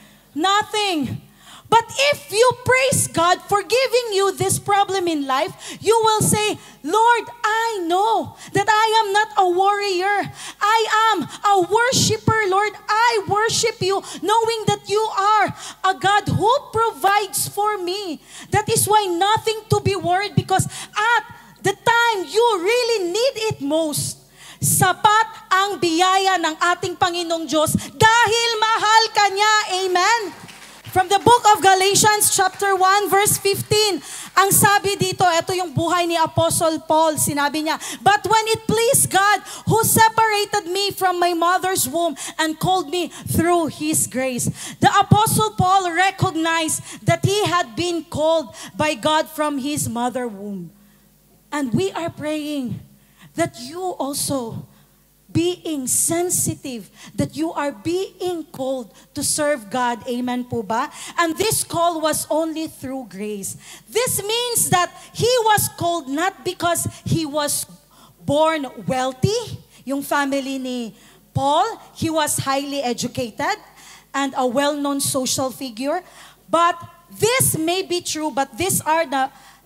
But if you praise God for giving you this problem in life, you will say, Lord, I know that I am not a warrior. I am a worshiper, Lord. I worship you, knowing that you are a God who provides for me. That is why nothing to be worried because at the time you really need it most, sapat ang biyaya ng ating Panginoong Diyos dahil mahal ka niya. Amen? From the book of Galatians chapter 1 verse 15, ang sabi dito, ito yung buhay ni Apostle Paul, sinabi niya, but when it pleased God who separated me from my mother's womb and called me through His grace. The Apostle Paul recognized that he had been called by God from his mother womb. And we are praying that you also being sensitive, that you are being called to serve God. Amen po ba? And this call was only through grace. This means that he was called not because he was born wealthy. Yung family ni Paul, he was highly educated and a well-known social figure. But this may be true, but these are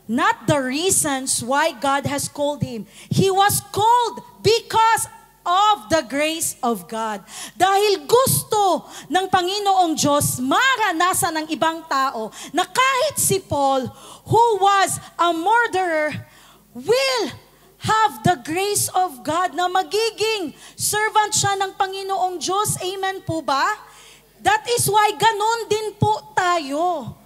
not the reasons why God has called him. He was called because of the grace of God. Dahil gusto ng Panginoong Diyos maranasan ng ibang tao na kahit si Paul, who was a murderer, will have the grace of God na magiging servant siya ng Panginoong Diyos. Amen po ba? That is why ganon din po tayo.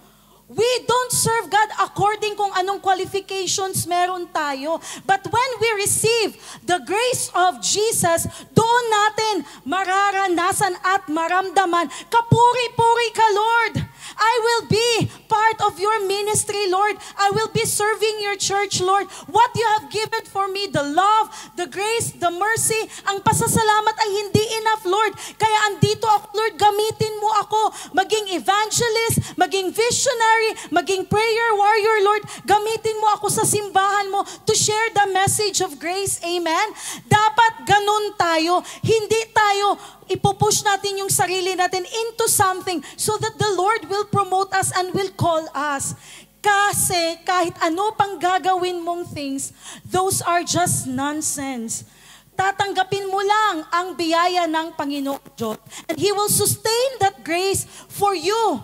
We don't serve God according kung anong qualifications meron tayo. But when we receive the grace of Jesus, doon natin mararanasan at maramdaman, kapuri-puri ka, Lord. I will be part of your ministry, Lord. I will be serving your church, Lord. What you have given for me, the love, the grace, the mercy, ang pasasalamat ay hindi enough, Lord. Kaya andito ako, Lord, gamitin mo ako maging evangelist, maging visionary, maging prayer warrior, Lord. Gamitin mo ako sa simbahan mo to share the message of grace. Amen? Dapat ganun tayo. Hindi tayo ipupush natin yung sarili natin into something so that the Lord will promote us and will call us. Kasi kahit ano pang gagawin mong things, those are just nonsense. Tatanggapin mo lang ang biyaya ng Panginoon Diyos. And He will sustain that grace for you.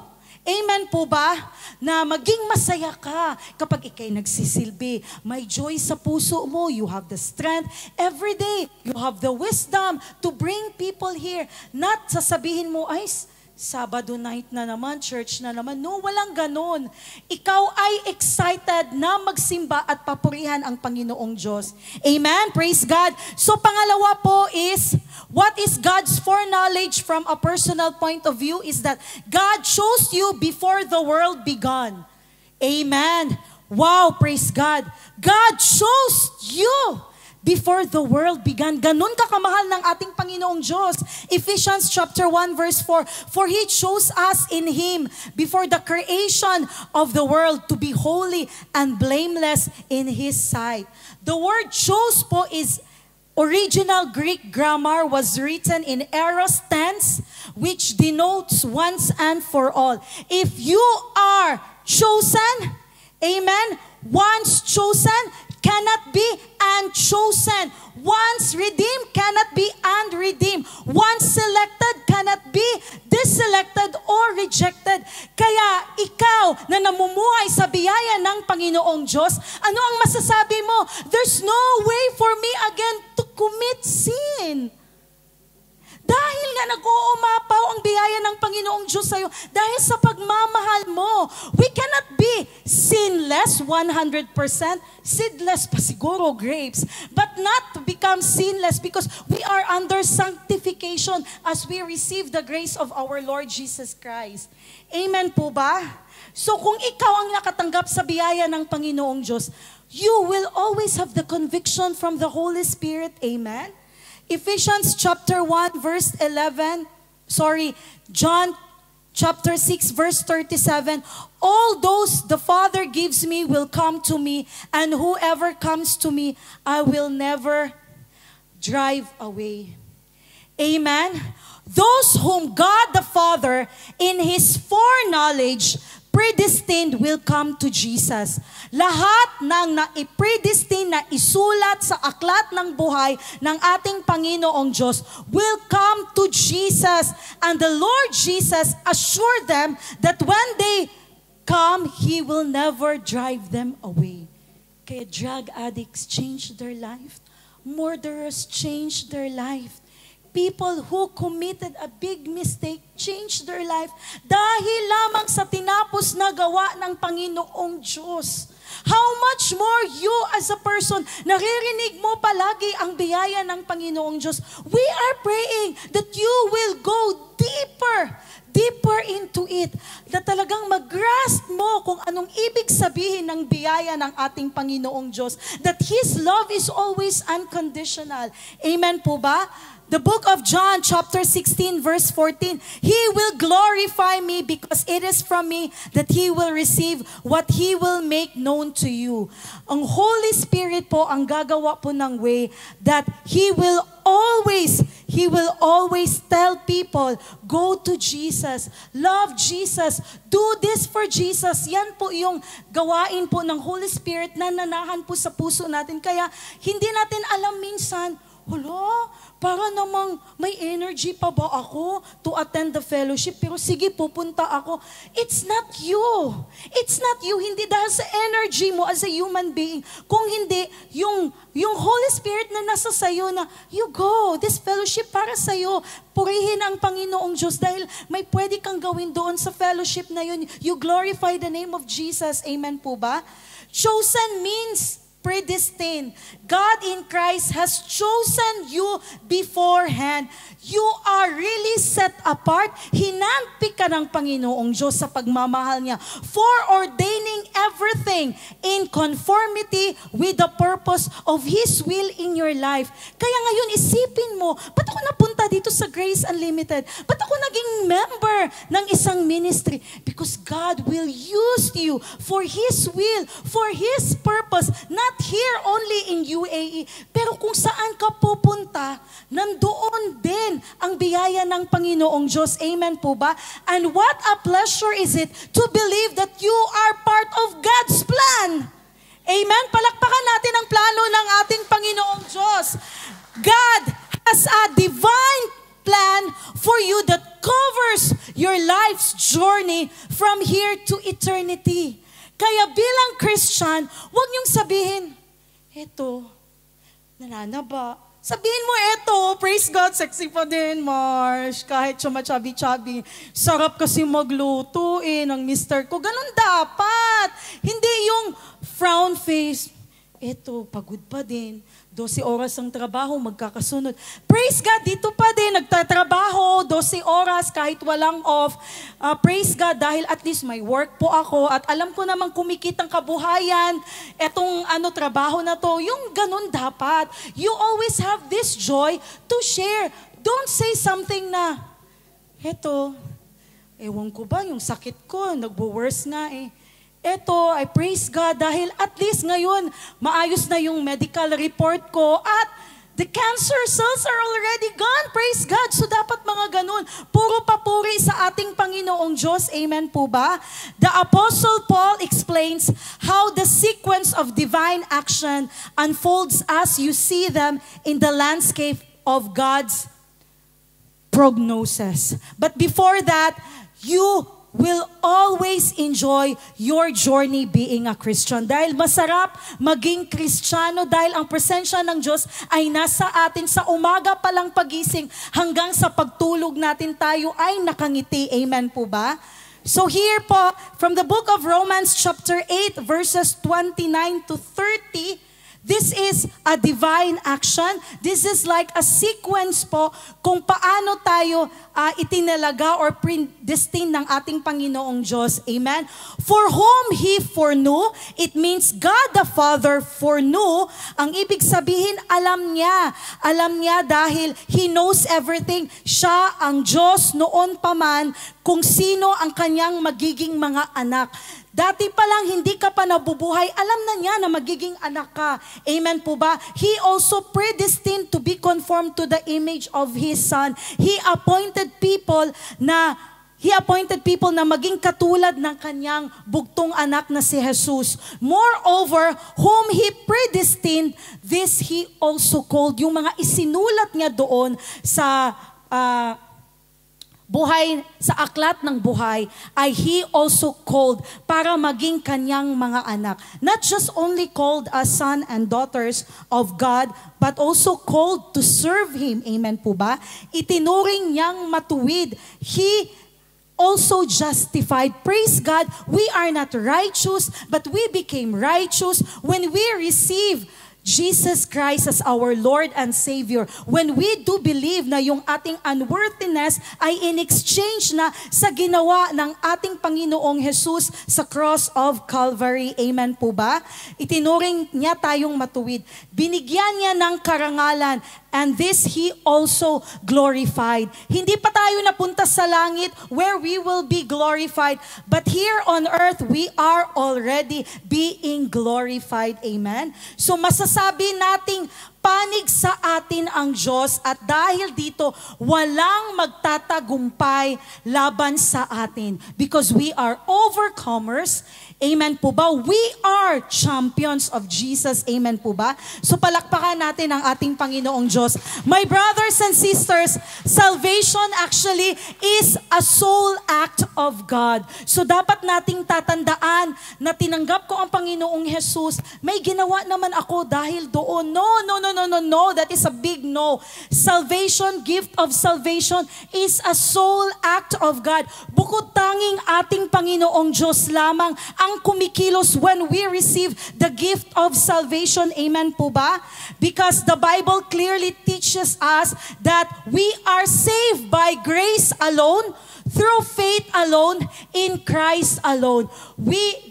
Amen po ba? Na maging masaya ka kapag ikay nagsisilbi. May joy sa puso mo. You have the strength. Every day, you have the wisdom to bring people here. Not sasabihin mo, ay, Sabado night na naman, church na naman. No, walang ganon. Ikaw ay excited na magsimba at papurihan ang Panginoong Diyos. Amen? Praise God. So pangalawa po is, what is God's foreknowledge from a personal point of view is that God chose you before the world began. Amen. Wow, praise God. God chose you before the world began. Ganun kakamahal ng ating Panginoong Diyos. Ephesians chapter 1 verse 4, for He chose us in Him before the creation of the world to be holy and blameless in His sight. The word chose po is original Greek grammar, was written in aorist tense, which denotes once and for all. If you are chosen, amen, once chosen, cannot be unchosen. Once redeemed, cannot be unredeemed. Once selected, cannot be deselected or rejected. Kaya ikaw na namumuhay sa biyaya ng Panginoong Diyos, ano ang masasabi mo? There's no way for me again to commit sin. Dahil nga nag-uumapaw ang biyaya ng Panginoong Diyos sa'yo, dahil sa pagmamahal mo, we cannot be sinless 100%, seedless pa siguro grapes, but not to become sinless because we are under sanctification as we receive the grace of our Lord Jesus Christ. Amen po ba? So kung ikaw ang nakatanggap sa biyaya ng Panginoong Diyos, you will always have the conviction from the Holy Spirit. Amen? Ephesians chapter 1 verse 11, John chapter 6 verse 37, all those the Father gives me will come to me, and whoever comes to me, I will never drive away. Amen? Those whom God the Father in His foreknowledge predestined will come to Jesus. Lahat ng na-predestined na isulat sa aklat ng buhay ng ating Panginoong Diyos will come to Jesus. And the Lord Jesus assured them that when they come, He will never drive them away. Kaya drug addicts change their life. Murderers change their life. People who committed a big mistake changed their life dahil lamang sa tinapos na gawa ng Panginoong Diyos. How much more you as a person, naririnig mo palagi ang biyaya ng Panginoong Diyos. We are praying that you will go deeper into it. Na talagang mag-grasp mo kung anong ibig sabihin ng biyaya ng ating Panginoong Diyos. That His love is always unconditional. Amen po ba? The book of John, chapter 16, verse 14, He will glorify me because it is from me that He will receive what He will make known to you. Ang Holy Spirit po ang gagawa po ng way that He will always tell people, go to Jesus, love Jesus, do this for Jesus. Yan po yung gawain po ng Holy Spirit na nanahan po sa puso natin. Kaya hindi natin alam minsan, Hala, para namang may energy pa ba ako to attend the fellowship? Pero sige, pupunta ako. It's not you. It's not you. Hindi dahil sa energy mo as a human being. Kung hindi, yung Holy Spirit na nasa sayo na, you go, this fellowship para sayo. Purihin ang Panginoong Diyos dahil may pwede kang gawin doon sa fellowship na yun. You glorify the name of Jesus. Amen po ba? Chosen means predestined. God in Christ has chosen you beforehand. You are really set apart. Hinandpick ka ng Panginoong Diyos sa pagmamahal niya for ordaining everything in conformity with the purpose of His will in your life. Kaya ngayon isipin mo, ba't ako napunta dito sa Grace Unlimited? Ba't ako naging member ng isang ministry? Because God will use you for His will, for His purpose, not here only in UAE, pero kung saan ka pupunta, nandoon din ang biyaya ng Panginoong Diyos. Amen po ba? And what a pleasure is it to believe that you are part of God's plan. Amen? Palakpakan natin ang plano ng ating Panginoong Diyos. God has a divine plan for you that covers your life's journey from here to eternity. Kaya bilang Christian, huwag niyong sabihin, eto, nananaba. Sabihin mo, eto, praise God, sexy pa din, Marsh. Kahit chubby-chubby. Sarap kasi magluto ng mister ko. Ganun dapat. Hindi yung frown face. Eto, pagod pa din. 12 oras ang trabaho, magkakasunod. Praise God, dito pa din, nagtatrabaho, 12 oras, kahit walang off. Praise God, dahil at least may work po ako at alam ko namang kumikitang kabuhayan, etong trabaho na to, yung ganun dapat. You always have this joy to share. Don't say something na, eto, ewan ko ba, yung sakit ko, nagbo-worse nga Eto, I praise God dahil at least ngayon, maayos na yung medical report ko at the cancer cells are already gone. Praise God. So dapat mga ganun. Puro papuri sa ating Panginoong Diyos. Amen po ba? The Apostle Paul explains how the sequence of divine action unfolds as you see them in the landscape of God's prognosis. But before that, you will always enjoy your journey being a Christian. Dahil masarap maging Kristiyano dahil ang presensya ng Diyos ay nasa atin sa umaga pa lang pagising hanggang sa pagtulog natin tayo ay nakangiti. Amen po ba? So here po, from the book of Romans chapter 8 verses 29 to 30, this is a divine action. This is like a sequence po kung paano tayo itinalaga or predestined ng ating Panginoong Diyos. Amen? For whom He foreknew, it means God the Father foreknew. Ang ibig sabihin, alam niya. Alam niya dahil He knows everything. Siya ang Diyos noon pa man kung sino ang kanyang magiging mga anak. Dati pa lang, hindi ka pa nabubuhay, alam na niya na magiging anak ka. Amen po ba? He also predestined to be conformed to the image of His Son. He appointed people na maging katulad ng kanyang bugtong anak na si Jesus. Moreover, whom He predestined, this He also called. Yung mga isinulat niya doon sa buhay, sa aklat ng buhay, ay He also called para maging kanyang mga anak. Not just only called as son and daughters of God, but also called to serve Him. Amen po ba? Itinuring niyang matuwid. He also justified. Praise God, we are not righteous, but we became righteous when we receive Jesus Christ as our Lord and Savior. When we do believe na yung ating unworthiness ay in exchange na sa ginawa ng ating Panginoong Jesus sa cross of Calvary. Amen po ba? Itinuring niya tayong matuwid. Binigyan niya ng karangalan. And this He also glorified. Hindi pa tayo napunta sa langit where we will be glorified. But here on earth, we are already being glorified. Amen? So masasabi nating panig sa atin ang Diyos at dahil dito, walang magtatagumpay laban sa atin. Because we are overcomers Amen po ba? We are champions of Jesus. Amen po ba? So palakpakan natin ang ating Panginoong Diyos. My brothers and sisters, salvation actually is a soul act of God. So dapat nating tatandaan na tinanggap ko ang Panginoong Jesus, may ginawa naman ako dahil doon. No. That is a big no. Salvation, gift of salvation is a soul act of God. Bukod tanging ating Panginoong Diyos lamang ang kumikilos when we receive the gift of salvation. Amen po ba? Because the Bible clearly teaches us that we are saved by grace alone, through faith alone, in Christ alone.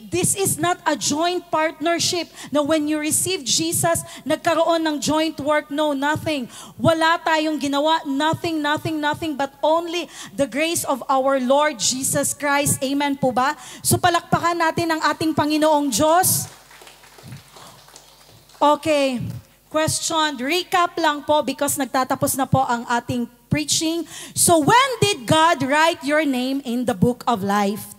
This is not a joint partnership na when you receive Jesus, nagkaroon ng joint work. No, nothing. Wala tayong ginawa. Nothing but only the grace of our Lord Jesus Christ. Amen po ba? So palakpakan natin ang ating Panginoong Diyos. Okay. Question. Recap lang po because nagtatapos na po ang ating preaching. So when did God write your name in the book of life?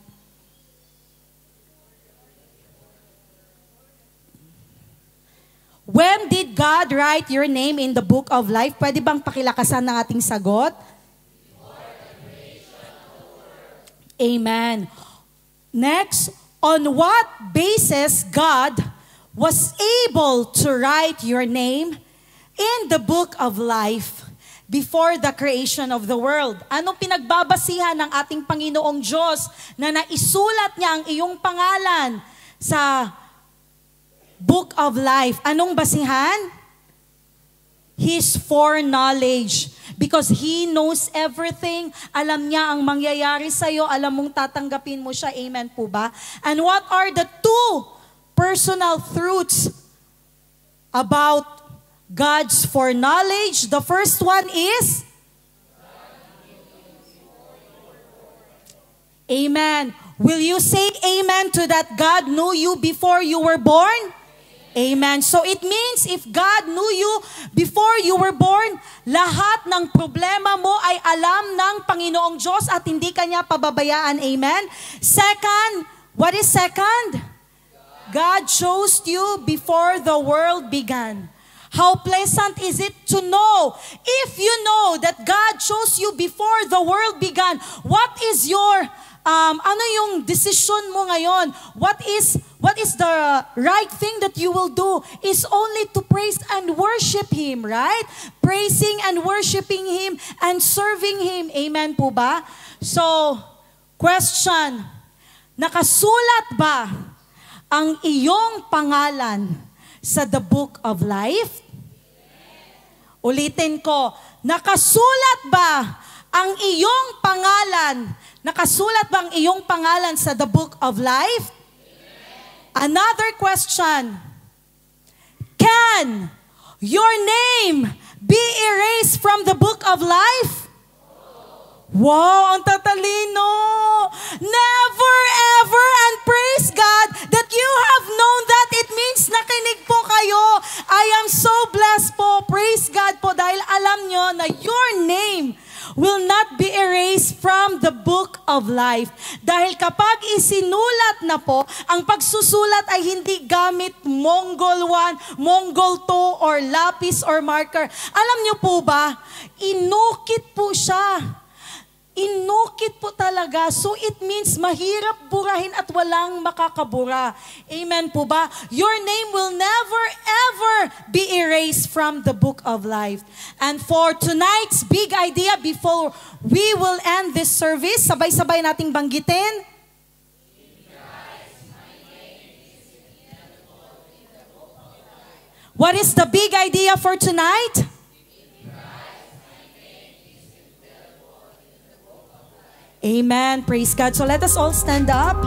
When did God write your name in the book of life? Pwede bang pakilakasan ng ating sagot? Amen. Next, on what basis God was able to write your name in the book of life before the creation of the world? Anong pinagbabasihan ng ating Panginoong Diyos na naisulat niya ang iyong pangalan sa book of life? Anong basihan? His foreknowledge. Because He knows everything. Alam niya ang mangyayari sa'yo. Alam mong tatanggapin mo siya. Amen po ba? And what are the two personal truths about God's foreknowledge? The first one is amen. Will you say amen to that? God knew you before you were born? Amen. So it means if God knew you before you were born, lahat ng problema mo ay alam ng Panginoong Diyos at hindi kanya pababayaan. Amen. Second, what is second? God chose you before the world began. How pleasant is it to know, if you know that God chose you before the world began, what is your ano yung decision mo ngayon? What is the right thing that you will do is only to praise and worship Him, right? Praising and worshiping Him and serving Him. Amen po ba? So, question, nakasulat ba ang iyong pangalan sa the book of life? Ulitin ko, nakasulat ba ang iyong pangalan? Nakasulat ba ang iyong pangalan sa the book of life? Another question. Can your name be erased from the book of life? Wow, ang tatalino. Never ever, and praise God that you have known that. It means nakinig po kayo. I am so blessed po. Praise God po dahil alam nyo na your name will not be erased from the book of life. Dahil kapag isinulat na po, ang pagsusulat ay hindi gamit Mongol 1, Mongol 2, or lapis or marker. Alam niyo po ba, inukit po siya. Inukit po talaga. So it means mahirap burahin at walang makakabura. Amen po ba? Your name will never ever be erased from the book of life. And for tonight's big idea, before we will end this service, sabay-sabay nating banggitin. What is the big idea for tonight? Amen. Praise God. So let us all stand up.